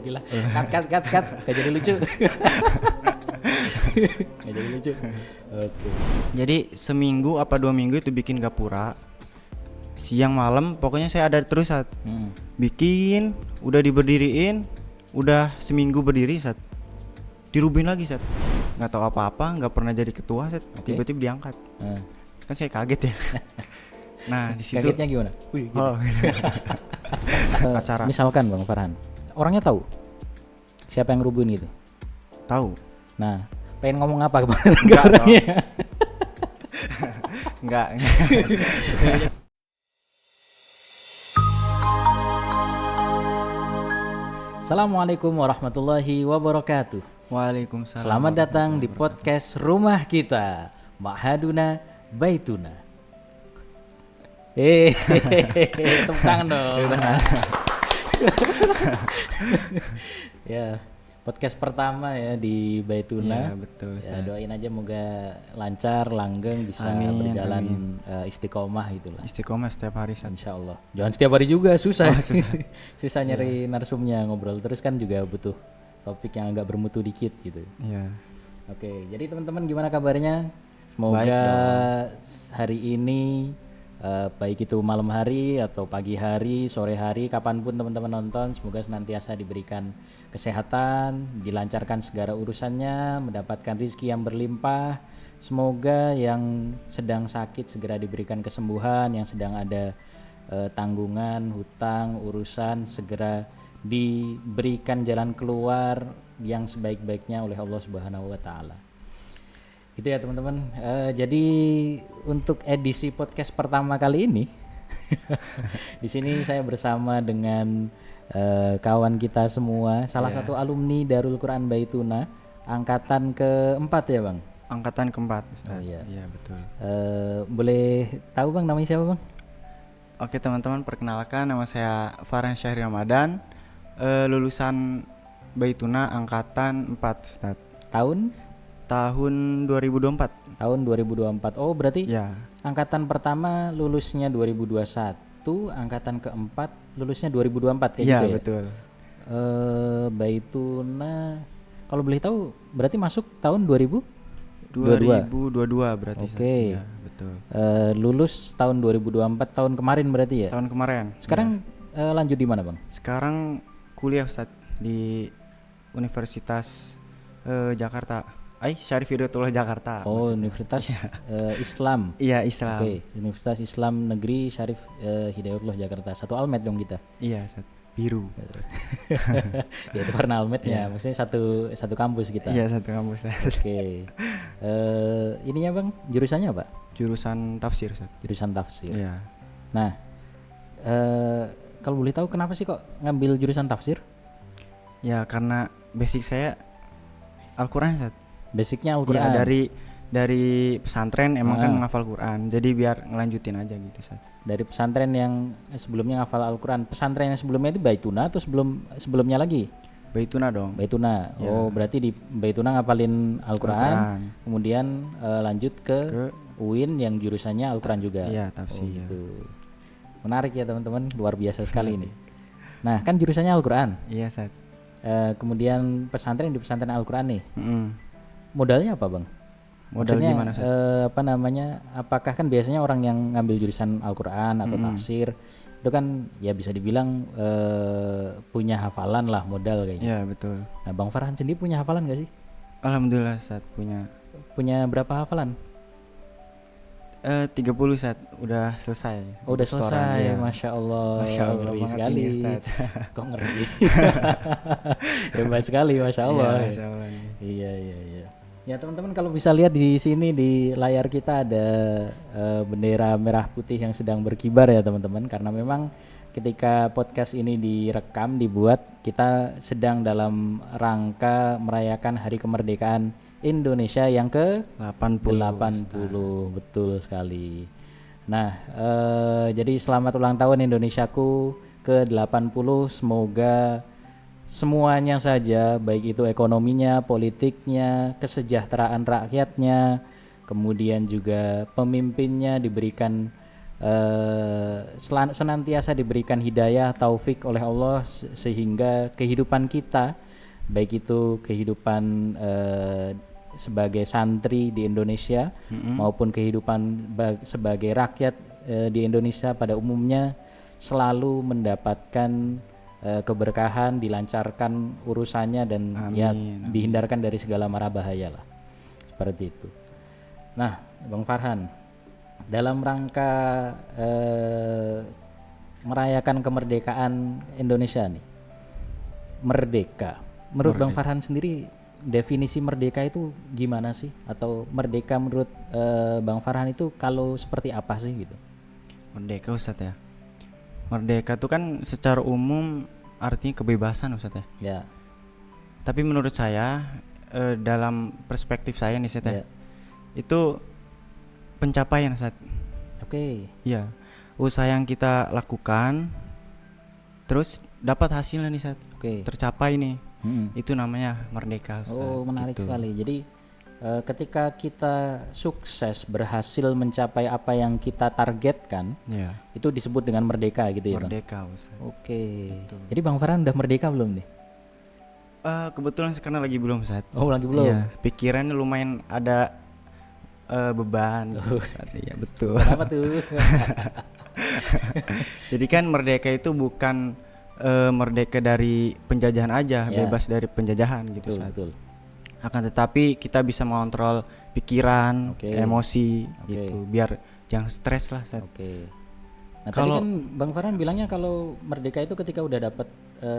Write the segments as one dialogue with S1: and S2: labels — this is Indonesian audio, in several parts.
S1: jadilah. Cut. Gak jadi lucu. Gak jadi lucu. Oke.
S2: Jadi seminggu apa 2 minggu itu bikin gapura. Siang malam pokoknya saya ada terus saat bikin, udah diberdiriin, udah seminggu berdiri saat dirubuhin lagi saat. Nggak tahu apa-apa, nggak pernah jadi ketua saat. Tiba-tiba diangkat. Kan saya kaget ya. Nah di situ.
S1: Kagetnya gimana? Wih, gitu.
S2: Acara.
S1: Misalkan Bang Farhan, orangnya tahu siapa yang ngerubuhin gitu.
S2: Tahu.
S1: Nah, pengen ngomong apa kepada
S2: Enggak
S1: orangnya?
S2: Enggak.
S1: Assalamualaikum warahmatullahi wabarakatuh.
S2: Waalaikumsalam.
S1: Selamat datang di podcast rumah kita, Ma'haduna Baituna. Tepuk tangan dong. Ya, podcast pertama ya di Baituna.
S2: Iya, betul.
S1: Ya, doain aja moga lancar, langgeng, bisa berjalan istiqomah gitulah.
S2: Istiqomah setiap hari saat.
S1: Insya Allah. Jangan setiap hari juga, susah.
S2: Susah.
S1: Susah nyari narsumnya, ngobrol terus kan juga butuh topik yang agak bermutu dikit gitu.
S2: Iya.
S1: Oke, jadi teman-teman gimana kabarnya? Semoga
S2: Baik
S1: hari ini baik itu malam hari atau pagi hari, sore hari, kapanpun teman-teman nonton, semoga senantiasa diberikan kesehatan, dilancarkan segala urusannya, mendapatkan rezeki yang berlimpah. Semoga yang sedang sakit segera diberikan kesembuhan, yang sedang ada tanggungan, hutang, urusan segera diberikan jalan keluar yang sebaik-baiknya oleh Allah Subhanahu wa taala. Gitu ya teman-teman. Jadi untuk edisi podcast pertama kali ini di sini saya bersama dengan kawan kita semua, salah satu alumni Darul Quran Baituna angkatan keempat ya Bang.
S2: Angkatan keempat Ustaz.
S1: Oh, iya.
S2: Iya betul.
S1: Boleh tahu Bang namanya siapa Bang?
S2: Oke teman-teman, perkenalkan nama saya Farhan Syahri Ramadan, lulusan Baituna angkatan 4 Ustaz. Tahun 2024.
S1: Tahun 2024. Oh berarti
S2: Ya.
S1: angkatan pertama lulusnya 2021, angkatan keempat lulusnya 2024 kayak
S2: Iya,
S1: gitu ya?
S2: betul.
S1: Baituna kalau boleh tahu berarti masuk tahun
S2: 2022 berarti.
S1: Oke.
S2: Ya, betul.
S1: Lulus tahun 2024 tahun kemarin berarti ya?
S2: Tahun kemarin.
S1: Sekarang lanjut di mana Bang?
S2: Sekarang kuliah Ustaz di Universitas Jakarta. Syarif Hidayatullah Jakarta.
S1: Oh,
S2: maksudnya.
S1: Universitas Islam.
S2: Iya, Islam.
S1: Oke, Universitas Islam Negeri Syarif Hidayatullah Jakarta. Satu almet dong kita.
S2: Iya, Ustaz. Biru.
S1: Ya itu warna almetnya, maksudnya satu kampus kita.
S2: Iya, satu kampus.
S1: Oke. Ininya Bang, jurusannya apa?
S2: Jurusan tafsir, Ustaz.
S1: Jurusan tafsir.
S2: Iya.
S1: Nah, kalau boleh tahu kenapa sih kok ngambil jurusan tafsir?
S2: Ya, karena basic saya Al-Qur'an, Ustaz.
S1: Basicnya Al-Quran.
S2: Iya, dari pesantren emang kan menghafal Quran, jadi biar ngelanjutin aja gitu Ustaz.
S1: Dari pesantren yang sebelumnya ngafal Al-Quran, pesantren yang sebelumnya itu Baituna atau sebelumnya lagi?
S2: Baituna dong.
S1: Baituna.
S2: Ya.
S1: Oh berarti di Baituna ngafalin Al-Quran, kemudian lanjut ke UIN yang jurusannya Al-Quran juga.
S2: Iya, tafsir.
S1: Oh, gitu. Menarik ya teman-teman, luar biasa sekali ini. Nah kan jurusannya Al-Quran.
S2: Iya, Ustaz.
S1: Kemudian pesantren di pesantren Al-Quran nih. Modalnya apa Bang?
S2: Modal
S1: Maksudnya,
S2: gimana Ustaz?
S1: apakah kan biasanya orang yang ngambil jurusan Al-Quran atau tafsir itu kan ya bisa dibilang punya hafalan lah modal kayaknya.
S2: Iya, betul.
S1: Nah Bang Farhan sendiri punya hafalan gak sih?
S2: Alhamdulillah Ustaz punya.
S1: Punya berapa hafalan?
S2: 30 Ustaz, udah selesai.
S1: Oh udah
S2: Setoran,
S1: selesai,
S2: ya.
S1: Masya Allah,
S2: Masya Allah
S1: ngeri
S2: banget
S1: sekali.
S2: ini, Ustaz.
S1: Kok ngeri? Hebat sekali, Masya Allah.
S2: Iya, Masya Allah nih.
S1: Iya. Ya teman-teman kalau bisa lihat di sini di layar kita ada bendera merah putih yang sedang berkibar ya teman-teman, karena memang ketika podcast ini direkam dibuat kita sedang dalam rangka merayakan Hari Kemerdekaan Indonesia yang ke 80. Betul sekali. Nah, jadi selamat ulang tahun Indonesiaku ke 80. Semoga semuanya saja, baik itu ekonominya, politiknya, kesejahteraan rakyatnya, kemudian juga pemimpinnya diberikan senantiasa diberikan hidayah taufik oleh Allah sehingga kehidupan kita, baik itu kehidupan sebagai santri di Indonesia maupun kehidupan sebagai rakyat di Indonesia pada umumnya selalu mendapatkan keberkahan, dilancarkan urusannya dan ya dihindarkan dari segala mara bahaya lah, seperti itu. Nah, Bang Farhan, dalam rangka merayakan kemerdekaan Indonesia nih, merdeka, menurut Bang Farhan sendiri definisi merdeka itu gimana sih? Atau merdeka menurut Bang Farhan itu kalau seperti apa sih gitu?
S2: Merdeka Ustadz ya. Merdeka itu kan secara umum artinya kebebasan Ustadz ya.
S1: Ya.
S2: Tapi menurut saya dalam perspektif saya nih Ustadz ya, itu pencapaian Ustadz.
S1: Oke.
S2: Iya. Usaha yang kita lakukan terus dapat hasilnya nih Ustadz.
S1: Oke.
S2: Tercapai nih. Itu namanya merdeka Ustadz.
S1: Oh, menarik
S2: gitu.
S1: sekali. Jadi ketika kita sukses berhasil mencapai apa yang kita targetkan, itu disebut dengan merdeka gitu ya,
S2: merdeka,
S1: Bang?
S2: Ustaz.
S1: Oke. Jadi Bang Farhan udah merdeka belum nih?
S2: Kebetulan sekarang lagi belum, Ustaz.
S1: Oh, lagi belum?
S2: Iya, pikirannya lumayan ada beban gitu, Ustaz. Iya, betul.
S1: Kenapa tuh?
S2: Jadi kan merdeka itu bukan merdeka dari penjajahan aja, bebas dari penjajahan gitu, Ustaz. Betul. Akan tetapi kita bisa mengontrol pikiran, emosi gitu, biar jangan stres lah.
S1: Nah, tadi kan Bang Farhan bilangnya kalau merdeka itu ketika udah dapat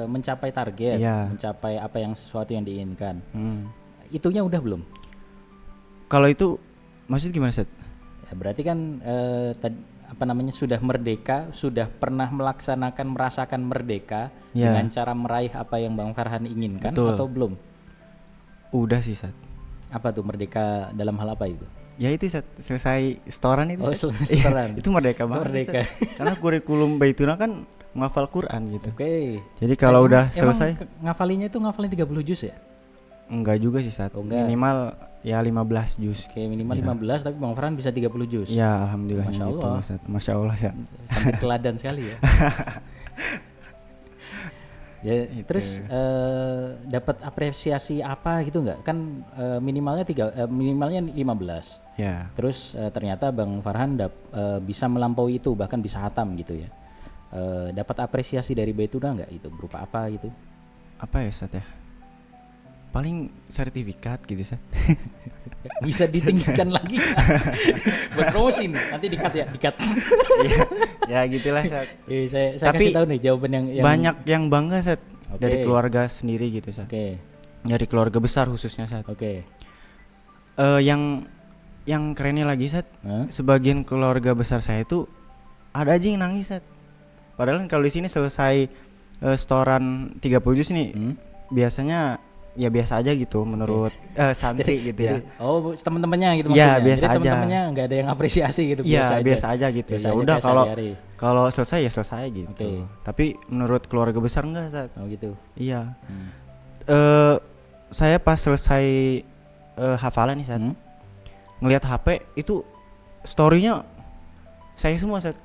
S1: mencapai target, mencapai apa yang sesuatu yang diinginkan. Itunya udah belum?
S2: Kalau itu maksud gimana, Seth?
S1: Ya, berarti kan sudah merdeka, sudah pernah merasakan merdeka dengan cara meraih apa yang Bang Farhan inginkan. Betul. Atau belum?
S2: Udah sih, Sat.
S1: Apa tuh merdeka dalam hal apa itu?
S2: Ya itu, Sat, selesai setoran itu.
S1: Oh, selesai setoran.
S2: Itu merdeka banget. Merdeka. Karena kurikulum Baituna kan menghafal Quran gitu. Jadi kalau udah selesai
S1: ngafalinya itu ngafalin 30 juz ya?
S2: Enggak juga sih, Sat. Minimal ya 15 juz.
S1: Minimal 15, tapi Bang Farhan bisa 30 juz.
S2: Ya, alhamdulillah.
S1: Masya Allah.
S2: Gitu, Masya Allah, Sat.
S1: Sampai teladan sekali ya. Ya, terus dapat apresiasi apa gitu nggak? Kan minimalnya 15.
S2: Ya.
S1: Terus ternyata Bang Farhan bisa melampaui itu, bahkan bisa hatam gitu ya. Dapat apresiasi dari Baituna nggak itu? Berupa apa gitu?
S2: Apa ya, Ustaz ya? Paling sertifikat gitu, Ustaz.
S1: Bisa ditinggikan lagi. Buat promosi nih, nanti dikat.
S2: Ya gitulah, Sat.
S1: Saya kasih tahu nih jawaban yang
S2: banyak yang bangga, Sat. Dari keluarga sendiri gitu, Sat. Dari keluarga besar khususnya, Sat. Yang kerennya lagi, Sat. Sebagian keluarga besar saya itu ada aja yang nangis, Sat. Padahal kalau di sini selesai setoran 30 juz nih, biasanya ya biasa aja gitu menurut santri gitu ya.
S1: Oh, teman-temannya gitu maksudnya.
S2: Ya, biasa
S1: jadi
S2: aja.
S1: Teman-temannya enggak ada yang apresiasi gitu,
S2: biasa aja gitu. Ya udah kalau selesai ya selesai gitu. Tapi menurut keluarga besar enggak, Sat.
S1: Oh gitu.
S2: Iya. Saya pas selesai hafalan nih, Sat. Ngelihat HP itu story-nya saya semua, Sat.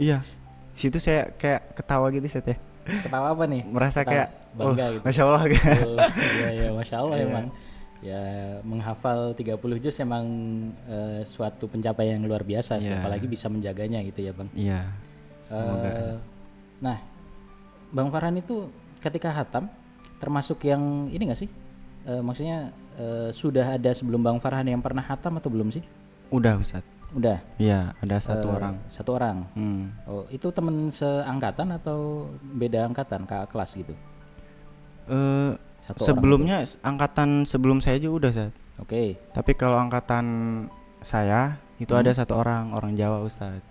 S2: Iya. Situ saya kayak ketawa gitu, Sat ya.
S1: Ketawa apa nih?
S2: Merasa kayak
S1: bangga gitu.
S2: Masya Allah gitu.
S1: Iya, Masya Allah emang. Ya, menghafal 30 juz emang suatu pencapaian yang luar biasa sih, apalagi bisa menjaganya gitu ya, Bang.
S2: Iya. Semoga.
S1: Nah, Bang Farhan itu ketika hatam termasuk yang ini enggak sih? Maksudnya sudah ada sebelum Bang Farhan yang pernah hatam atau belum sih?
S2: Udah, Ustaz.
S1: Udah?
S2: Iya, ada satu orang.
S1: Satu orang? Oh, itu teman seangkatan atau beda angkatan, kakak kelas gitu?
S2: Sebelumnya angkatan sebelum saya juga udah, Ustaz. Tapi kalau angkatan saya itu ada satu orang Jawa, Ustaz.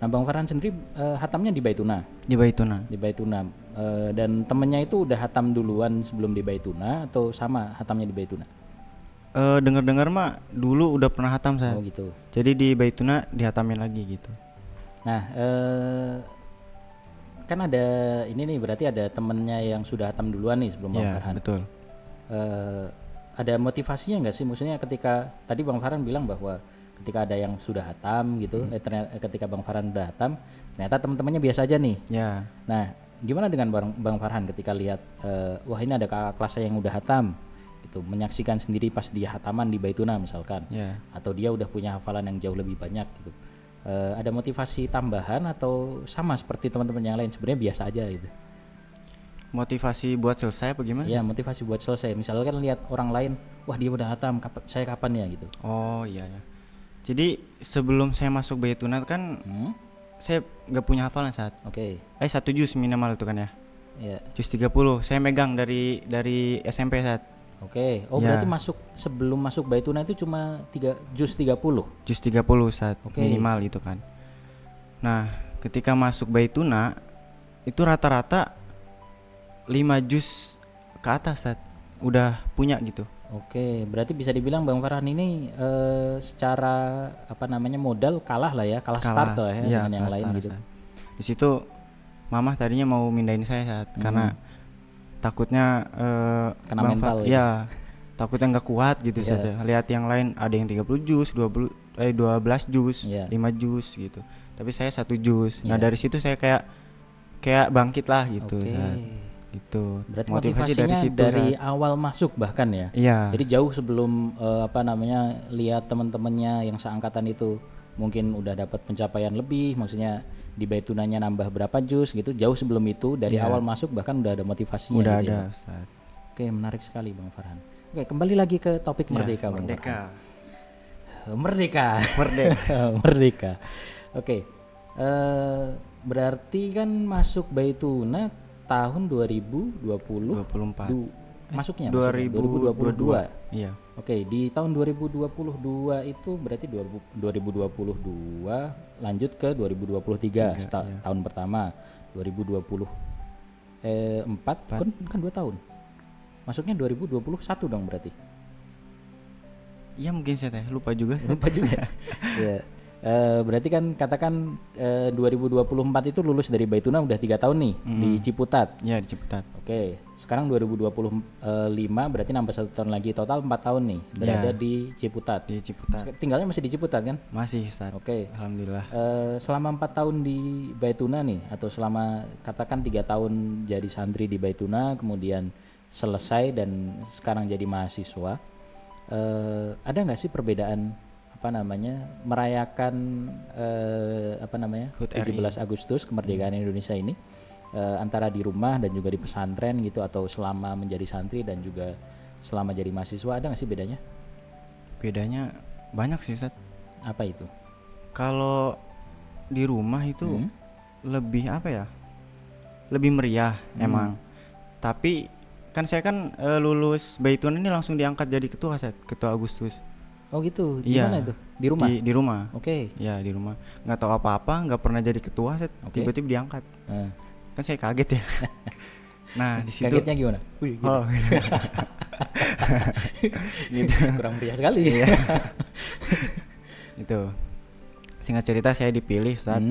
S1: Nah, Bang Farhan sendiri hatamnya di Baituna? Di Baituna. Dan temennya itu udah hatam duluan sebelum di Baituna atau sama hatamnya di Baituna?
S2: Dengar-dengar mah dulu udah pernah hatam, saya.
S1: Oh gitu.
S2: Jadi di Baituna dihatamin lagi gitu.
S1: Nah, kan ada ini nih, berarti ada temennya yang sudah hatam duluan nih sebelum Bang Farhan.
S2: Betul.
S1: Ada motivasinya nggak sih? Maksudnya ketika tadi Bang Farhan bilang bahwa ketika ada yang sudah hatam gitu, ternyata ketika Bang Farhan udah hatam, ternyata teman-temannya biasa aja nih.
S2: Ya.
S1: Nah, gimana dengan Bang Farhan ketika lihat wah ini ada kakak kelas saya yang udah hatam, itu menyaksikan sendiri pas dia hataman di Baituna misalkan, atau dia udah punya hafalan yang jauh lebih banyak gitu. Ada motivasi tambahan atau sama seperti teman-teman yang lain sebenarnya biasa aja gitu?
S2: Motivasi buat selesai apa gimana?
S1: Iya, motivasi buat selesai. Misalkan lihat orang lain, wah dia udah hatam, saya kapan ya gitu.
S2: Oh iya ya. Jadi sebelum saya masuk Baituna kan saya nggak punya hafalan saat.
S1: Oke.
S2: 1 juz minimal itu kan ya.
S1: Iya.
S2: Juz 30 saya megang dari SMP saat.
S1: Oke. Oh
S2: Ya.
S1: berarti sebelum masuk Baituna itu cuma juz 30.
S2: Juz 30 saat minimal itu kan. Nah, ketika masuk Baituna itu rata-rata 5 juz ke atas saat udah punya gitu.
S1: Oke, berarti bisa dibilang Bang Farhan ini secara apa namanya modal kalah lah ya, kalah start lah ya
S2: iya,
S1: dengan yang lain gitu.
S2: Saat. Di situ Mama tadinya mau mindahin saya saat karena takutnya
S1: kena mental gitu.
S2: Ya, takutnya nggak kuat gitu saja. Lihat yang lain ada yang 30 juz, 12 juz, 5 juz gitu. Tapi saya 1 juz. Nah, dari situ saya kayak bangkit lah gitu saat. Gitu.
S1: Berarti motivasinya dari awal masuk bahkan ya.
S2: Iya.
S1: Jadi jauh sebelum apa namanya lihat teman-temannya yang seangkatan itu mungkin udah dapat pencapaian lebih, maksudnya di Baitunanya nambah berapa juz gitu, jauh sebelum itu dari awal masuk bahkan udah ada motivasinya.
S2: Udah
S1: gitu
S2: ada.
S1: Ya. Oke, menarik sekali Bang Farhan. Oke, kembali lagi ke topik merdeka, Bang. Merdeka. Merdeka. Oke. Berarti kan masuk Baituna tahun 2024. Masuknya 2022.
S2: Iya.
S1: Oke, di tahun 2022 itu berarti 2022 lanjut ke 2023 tahun pertama. 2024 kan 2 tahun. Masuknya 2021 dong berarti.
S2: Iya mungkin saya lupa juga.
S1: Ya. Berarti kan katakan 2024 itu lulus dari Baituna udah 3 tahun nih di Ciputat.
S2: Iya di Ciputat.
S1: Oke, sekarang 2025 berarti nambah 1 tahun lagi, total 4 tahun nih berada di Ciputat.
S2: Di Ciputat.
S1: Tinggalnya masih di Ciputat kan?
S2: Masih Ustaz.
S1: Oke.
S2: Alhamdulillah.
S1: Selama 4 tahun di Baituna nih, atau selama katakan 3 tahun jadi santri di Baituna, kemudian selesai dan sekarang jadi mahasiswa, ada nggak sih perbedaan apa namanya merayakan 17 Agustus kemerdekaan Indonesia ini antara di rumah dan juga di pesantren gitu, atau selama menjadi santri dan juga selama jadi mahasiswa, ada nggak sih bedanya?
S2: Bedanya banyak sih Ustaz.
S1: Apa itu?
S2: Kalau di rumah itu lebih apa ya? Lebih meriah emang. Tapi kan saya kan lulus Baituna ini langsung diangkat jadi ketua Ustaz, ketua Agustus.
S1: Oh gitu, di mana itu? Di rumah?
S2: Di rumah.
S1: Oke.
S2: Ya di rumah. Nggak tahu apa-apa, nggak pernah jadi ketua, tiba-tiba diangkat. Kan saya kaget ya. Nah di situ.
S1: Kagetnya gimana? Wih, gitu.
S2: Oh.
S1: Gitu. Kurang meriah sekali.
S2: Itu. Singkat cerita saya dipilih saat.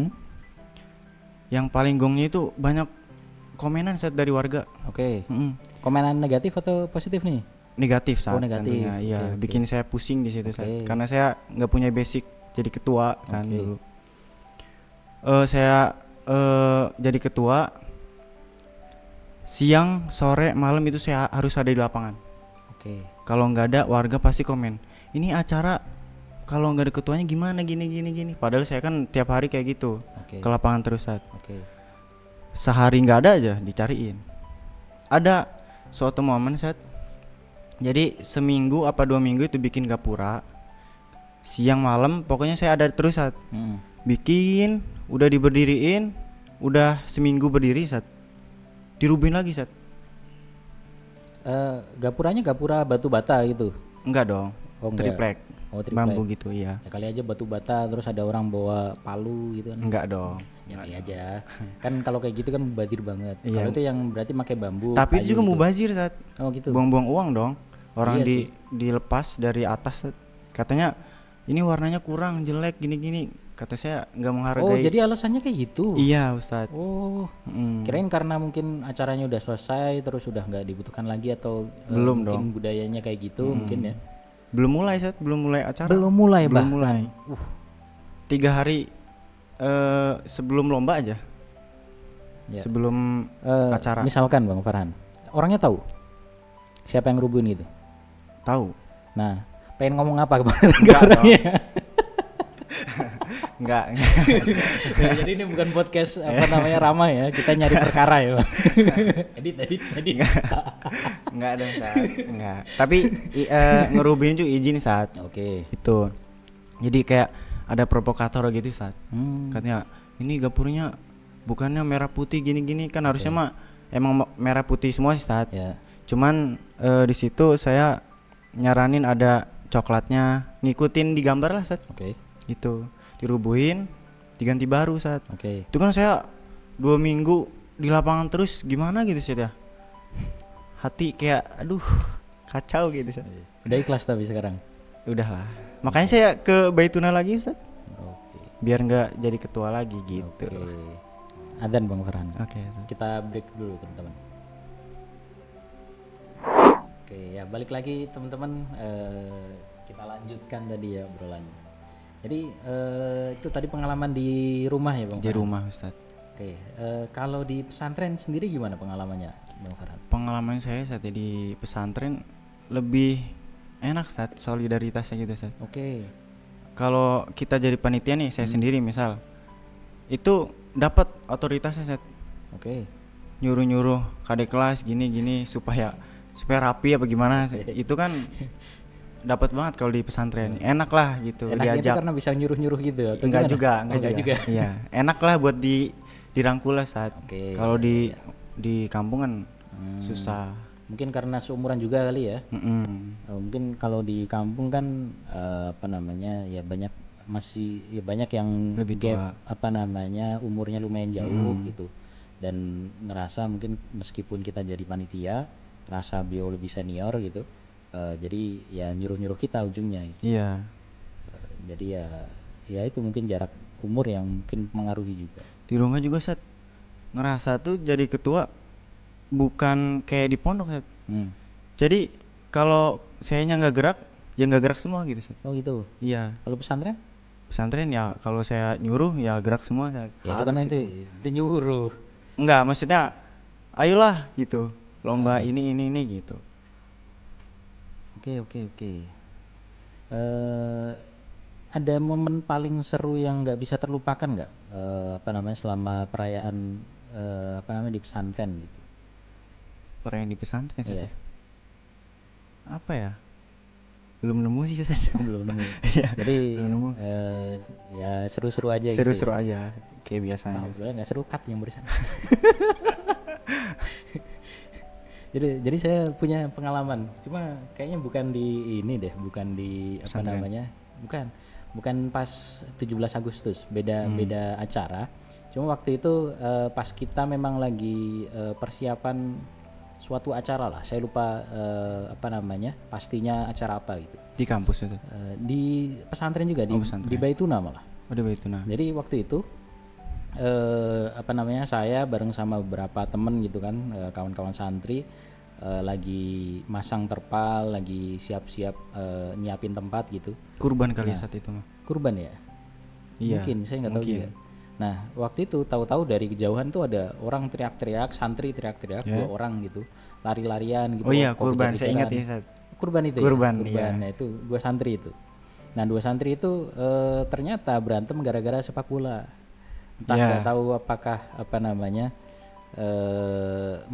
S2: Yang paling gongnya itu banyak komenan saat dari warga.
S1: Oke. Komenan negatif atau positif nih?
S2: Negatif saat.
S1: Negatif.
S2: Tentunya, iya. Bikin saya pusing di situ saat. Karena saya nggak punya basic jadi ketua kan dulu. Saya jadi ketua. Siang, sore, malam itu saya harus ada di lapangan.
S1: Oke.
S2: Kalau nggak ada, warga pasti komen. Ini acara kalau nggak ada ketuanya gimana gini. Padahal saya kan tiap hari kayak gitu ke lapangan terus saat. Sehari nggak ada aja dicariin. Ada suatu momen saat. Jadi seminggu apa 2 minggu itu bikin gapura. Siang malam pokoknya saya ada terus saat. Bikin, udah diberdiriin, udah seminggu berdiri saat. Dirubuhin lagi saat.
S1: Gapuranya gapura batu bata gitu?
S2: Enggak dong. Triplek.
S1: Triplek.
S2: Bambu gitu iya.
S1: Ya kali aja batu bata terus ada orang bawa palu gitu kan.
S2: Enggak dong.
S1: Ya kali aja. Kan kalau kayak gitu kan mubazir banget. Kalau itu yang berarti pakai bambu.
S2: Tapi itu juga
S1: gitu.
S2: mubazir saat.
S1: Oh gitu.
S2: Buang-buang uang dong. Orang dilepas dari atas saat. Katanya ini warnanya kurang jelek gini. Kata saya nggak menghargai.
S1: Oh jadi alasannya kayak gitu?
S2: Iya Ustadz.
S1: Oh kirain karena mungkin acaranya udah selesai terus udah nggak dibutuhkan lagi, atau
S2: belum
S1: mungkin
S2: dong.
S1: budayanya kayak gitu mungkin ya.
S2: Belum mulai Sat, belum mulai acara.
S1: Belum mulai
S2: Belum
S1: bahkan.
S2: mulai. 3 hari sebelum lomba aja.
S1: Ya.
S2: Sebelum acara.
S1: Misalkan Bang Farhan, orangnya tahu siapa yang ngerubuhin gitu.
S2: Tahu.
S1: Nah, pengen ngomong apa ke
S2: Enggak
S1: orangnya?
S2: Enggak.
S1: Jadi ini bukan podcast apa namanya ramah ya, kita nyari perkara ya. edit.
S2: Enggak dong Sat. Enggak. Tapi ngerubuhin juga izin Sat.
S1: Oke.
S2: Itu. Jadi kayak ada provokator gitu Sat. Katanya ini gapurnya bukannya merah putih gini-gini kan harusnya mah emang merah putih semua sih Sat.
S1: Ya.
S2: Cuman di situ saya nyaranin ada coklatnya, ngikutin di gambar lah Sat.
S1: Oke.
S2: Itu dirubuhin, diganti baru Sat.
S1: Oke.
S2: Itu kan saya 2 minggu di lapangan terus gimana gitu Sat ya. Hati kayak aduh kacau gitu Sat.
S1: Udah ikhlas tapi sekarang.
S2: Udahlah. Makanya saya ke Baituna lagi Sat.
S1: Oke.
S2: Biar nggak jadi ketua lagi gitu.
S1: Oke. Adzan Bang Farhan.
S2: Oke. Sat.
S1: Kita break dulu teman-teman. Oke, ya balik lagi teman-teman. Kita lanjutkan tadi ya obrolannya. Jadi itu tadi pengalaman di rumah ya Bang
S2: Di
S1: Farhan?
S2: rumah Ustaz.
S1: Oke, kalau di pesantren sendiri gimana pengalamannya Bang Farhan?
S2: Pengalaman saya saat di pesantren lebih enak Ustaz, solidaritasnya gitu Ustaz.
S1: Oke.
S2: Kalau kita jadi panitia nih, saya sendiri misal, itu dapat otoritasnya Ustaz.
S1: Oke.
S2: Nyuruh-nyuruh kadek kelas gini-gini supaya rapi apa gimana. Itu kan dapat banget kalau di pesantren. Enak lah gitu
S1: Enaknya itu
S2: diajak.
S1: karena bisa nyuruh-nyuruh gitu atau
S2: Enggak
S1: gimana?
S2: juga. Iya, enak lah buat dirangkul lah saat.
S1: Oke,
S2: Kalau di kampung kan susah.
S1: Mungkin karena seumuran juga kali ya.
S2: Mm-mm.
S1: Mungkin kalau di kampung kan apa namanya ya masih banyak yang
S2: Lebih tua.
S1: apa namanya umurnya lumayan jauh gitu, dan ngerasa mungkin meskipun kita jadi panitia rasa beliau lebih senior gitu, jadi ya nyuruh kita ujungnya gitu.
S2: Iya.
S1: Jadi ya itu mungkin jarak umur yang mungkin mengaruhi juga.
S2: Di rumah juga Sat ngerasa tuh jadi ketua bukan kayak di pondok Sat. Jadi kalau sayanya nggak gerak, ya nggak gerak semua gitu Sat.
S1: Oh gitu.
S2: Iya.
S1: Kalau pesantren?
S2: Pesantren ya kalau saya nyuruh ya gerak semua Sat.
S1: Ya itu kan itu nyuruh.
S2: Enggak, maksudnya ayolah gitu. Lomba ini gitu.
S1: Oke. Ada momen paling seru yang nggak bisa terlupakan nggak? Apa namanya selama perayaan apa namanya di pesantren gitu?
S2: Orang yang di pesantren Sat.
S1: Iya.
S2: Apa ya? Belum nemu sih Sat.
S1: Belum nemu.
S2: Iya.
S1: Jadi
S2: belum nemu.
S1: ya seru-seru aja gitu.
S2: Seru-seru aja kayak biasanya.
S1: Nah, nggak seru cut yang barusan. Jadi saya punya pengalaman, cuma kayaknya bukan di ini deh, bukan di apa
S2: Pesantren.
S1: namanya, bukan pas 17 Agustus, beda acara. Cuma waktu itu pas kita memang lagi persiapan suatu acara lah, saya lupa apa namanya, pastinya acara apa gitu.
S2: Di kampus itu.
S1: Di pesantren juga,
S2: pesantren.
S1: di Baituna malah.
S2: Oh, di Baituna.
S1: Jadi waktu itu apa namanya, saya bareng sama beberapa temen gitu kan, kawan-kawan santri lagi masang terpal, lagi siap-siap nyiapin tempat gitu.
S2: Kurban kali saat itu mah.
S1: Kurban ya?
S2: Iya.
S1: Mungkin, saya nggak tahu juga. Nah waktu itu tahu-tahu dari kejauhan tuh ada orang teriak-teriak, santri teriak-teriak, 2 orang gitu, lari-larian gitu.
S2: Oh iya, kurban, saya ingat ya Sat.
S1: Kurban itu
S2: Kurban,
S1: ya?
S2: iya.
S1: Nah itu 2 santri itu. Nah 2 santri itu ternyata berantem gara-gara sepak bola. Entah nggak tahu apakah apa namanya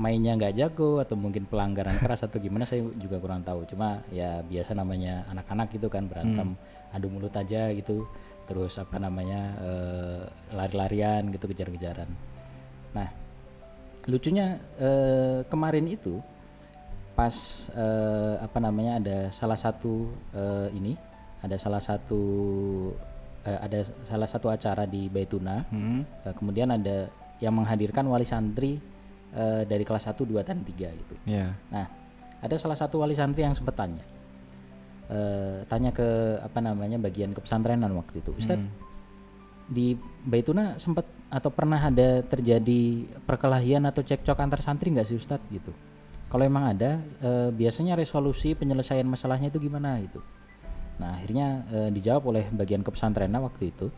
S1: mainnya nggak jago atau mungkin pelanggaran keras atau gimana, saya juga kurang tahu. Cuma ya biasa namanya anak-anak gitu kan, berantem adu mulut aja gitu, terus apa namanya lari-larian gitu, kejar-kejaran. Nah lucunya kemarin itu pas apa namanya ada salah satu ada salah satu acara di Baituna. Kemudian ada yang menghadirkan wali santri dari kelas 1, 2, dan 3 gitu.
S2: Iya.
S1: Nah, ada salah satu wali santri yang sempat tanya ke apa namanya bagian kepesantrenan waktu itu, Ustadz, di Baituna sempat atau pernah ada terjadi perkelahian atau cekcok antar santri nggak sih Ustadz gitu? Kalau emang ada, biasanya resolusi penyelesaian masalahnya itu gimana gitu? Nah akhirnya dijawab oleh bagian kepesantrenan waktu itu,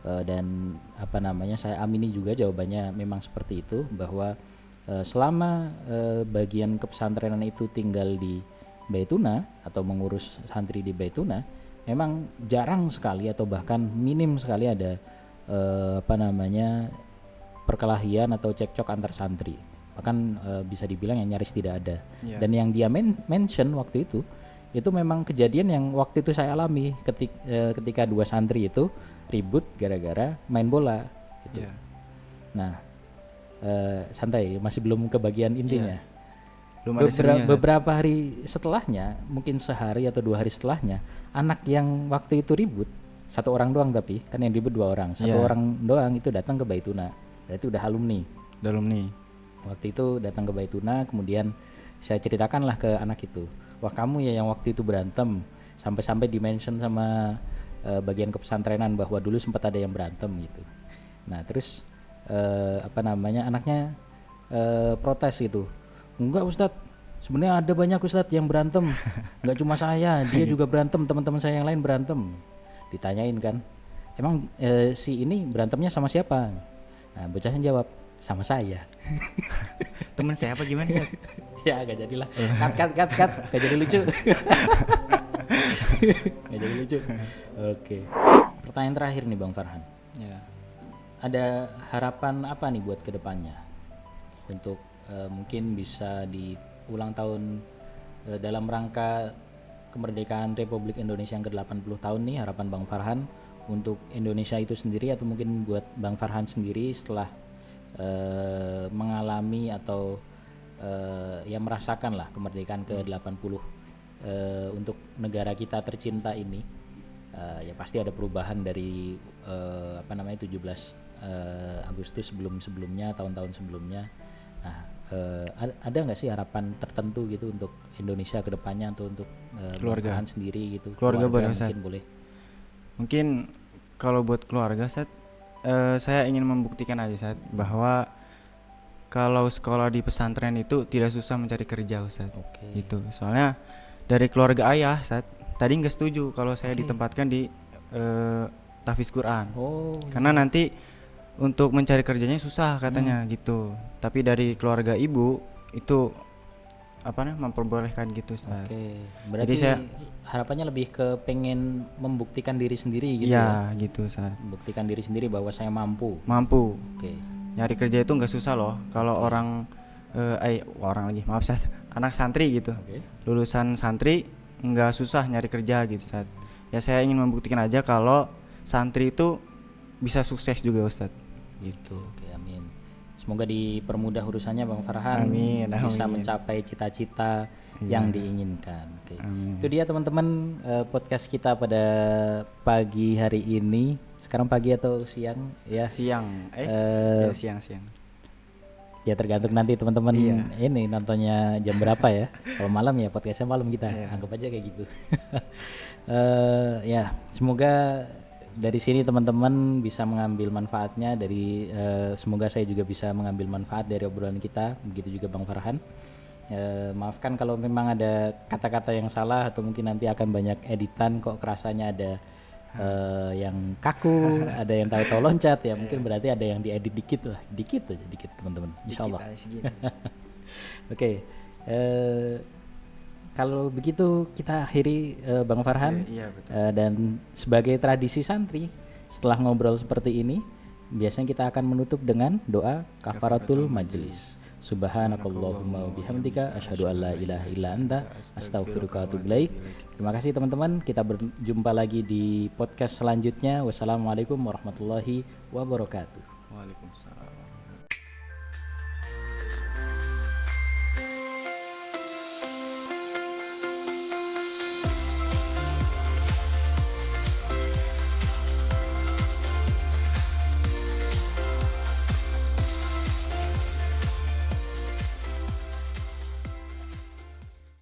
S1: dan apa namanya, saya amini juga jawabannya memang seperti itu, bahwa selama bagian kepesantrenan itu tinggal di Baituna atau mengurus santri di Baituna, memang jarang sekali atau bahkan minim sekali ada apa namanya, perkelahian atau cekcok antar santri. Bahkan bisa dibilang yang nyaris tidak ada. Dan yang dia mention waktu itu memang kejadian yang waktu itu saya alami ketika dua santri itu ribut gara-gara main bola gitu. Nah santai, masih belum ke bagian intinya. Beberapa hari setelahnya, mungkin sehari atau 2 hari setelahnya, anak yang waktu itu ribut, satu orang doang, tapi kan yang ribut 2 orang, satu orang doang itu datang ke Baituna, berarti udah alumni. Waktu itu datang ke Baituna, kemudian saya ceritakanlah ke anak itu, wah kamu ya yang waktu itu berantem, sampai-sampai dimention sama bagian kepesantrenan bahwa dulu sempat ada yang berantem gitu. Nah terus apa namanya, anaknya protes gitu, enggak Ustadz, sebenarnya ada banyak Ustadz yang berantem, enggak cuma saya, dia juga berantem, teman-teman saya yang lain berantem. Ditanyain kan, emang si ini berantemnya sama siapa? Nah bocahnya jawab, sama saya.
S2: Temen saya apa gimana sih?
S1: Ya gak jadilah, cut, gak jadi lucu. Gak jadi lucu. Oke. Pertanyaan terakhir nih Bang Farhan. Ada harapan apa nih buat kedepannya untuk mungkin bisa di ulang tahun dalam rangka kemerdekaan Republik Indonesia yang ke-80 tahun nih, harapan Bang Farhan untuk Indonesia itu sendiri, atau mungkin buat Bang Farhan sendiri setelah mengalami atau ya merasakan lah kemerdekaan ke-80 untuk negara kita tercinta ini. Ya pasti ada perubahan dari apa namanya 17 Agustus sebelumnya, tahun-tahun sebelumnya. Nah ada nggak sih harapan tertentu gitu untuk Indonesia ke depannya, atau untuk keluarga sendiri gitu?
S2: Keluarga
S1: mungkin boleh.
S2: Mungkin kalau buat keluarga saya ingin membuktikan aja bahwa kalau sekolah di pesantren itu tidak susah mencari kerja Ustaz. Gitu. Soalnya dari keluarga ayah tadi nggak setuju kalau saya ditempatkan di tahfiz Quran. Karena nanti untuk mencari kerjanya susah katanya gitu. Tapi dari keluarga ibu itu memperbolehkan gitu Ustaz.
S1: Berarti jadi saya harapannya lebih ke pengen membuktikan diri sendiri gitu ya.
S2: Gitu Ustaz.
S1: Membuktikan diri sendiri bahwa saya mampu.
S2: Nyari kerja itu nggak susah loh. Kalau anak santri gitu. Lulusan santri nggak susah nyari kerja gitu Ustaz. Ya saya ingin membuktikan aja kalau santri itu bisa sukses juga Ustaz. Gitu.
S1: Amin. Semoga dipermudah urusannya Bang Farhan.
S2: Amin.
S1: Bisa mencapai cita-cita yang diinginkan. Itu dia teman-teman podcast kita pada pagi hari ini. Sekarang pagi atau siang ya?
S2: Siang. Siang.
S1: Ya tergantung nanti teman-teman ini nontonnya jam berapa ya. Kalau malam ya podcastnya malam kita. Anggap aja kayak gitu. Ya semoga dari sini teman-teman bisa mengambil manfaatnya dari semoga saya juga bisa mengambil manfaat dari obrolan kita, begitu juga Bang Farhan. Maafkan kalau memang ada kata-kata yang salah, atau mungkin nanti akan banyak editan kok kerasanya ada yang kaku, ada yang tahu-tahu loncat ya, mungkin berarti ada yang diedit dikit teman-teman, insyaallah. Oke. Kalau begitu kita akhiri Bang Farhan. Dan sebagai tradisi santri, setelah ngobrol seperti ini, biasanya kita akan menutup dengan doa kafaratul majlis. Subhanakallahumma wa bihamdika asyhadu an la ilaha illa anta astaghfiruka wa atubu ilaik. Terima kasih teman-teman, kita berjumpa lagi di podcast selanjutnya. Wassalamualaikum warahmatullahi wabarakatuh.
S2: Waalaikumsalam.